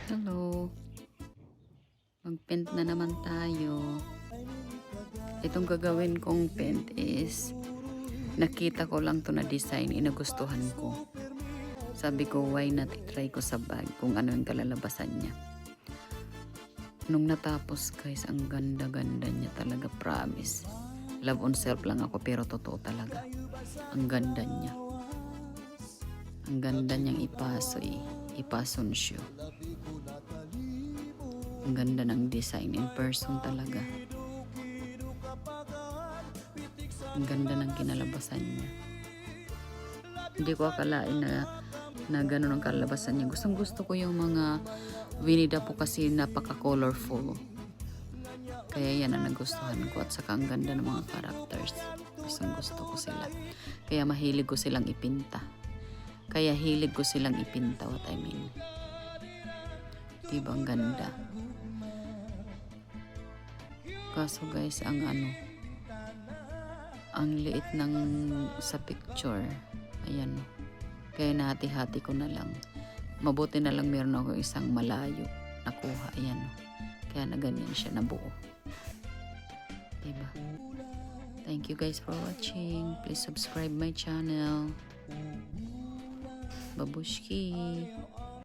Hello, mag-paint na naman tayo. Itong gagawin kong paint is nakita ko lang to na design, inagustuhan ko. Sabi ko, why not try ko sa bag kung ano yung kalalabasan niya. Nung natapos guys, ang ganda-ganda niya talaga, promise. Love on self lang ako pero totoo talaga. Ang ganda niya. Ang ganda niyang ipasonsyo. Ang ganda ng design in person talaga. Ang ganda ng kinalabasan niya. Hindi ko akalain na gano'n ang kalalabasan niya. Gustong gusto ko yung mga Winnie the Pooh kasi napaka-colorful. Kaya yan ang nagustuhan ko. At saka ang ganda ng mga characters. Gustong gusto ko sila. Kaya mahilig ko silang ipinta. What I mean. Diba ang ganda? Kaso guys, ang liit ng sa picture. Ayan. Kaya nahati-hati ko na lang. Mabuti na lang meron ako isang malayo nakuha. Ayan. Kaya na ganyan siya nabuo. Diba? Thank you guys for watching. Please subscribe my channel. Babushki.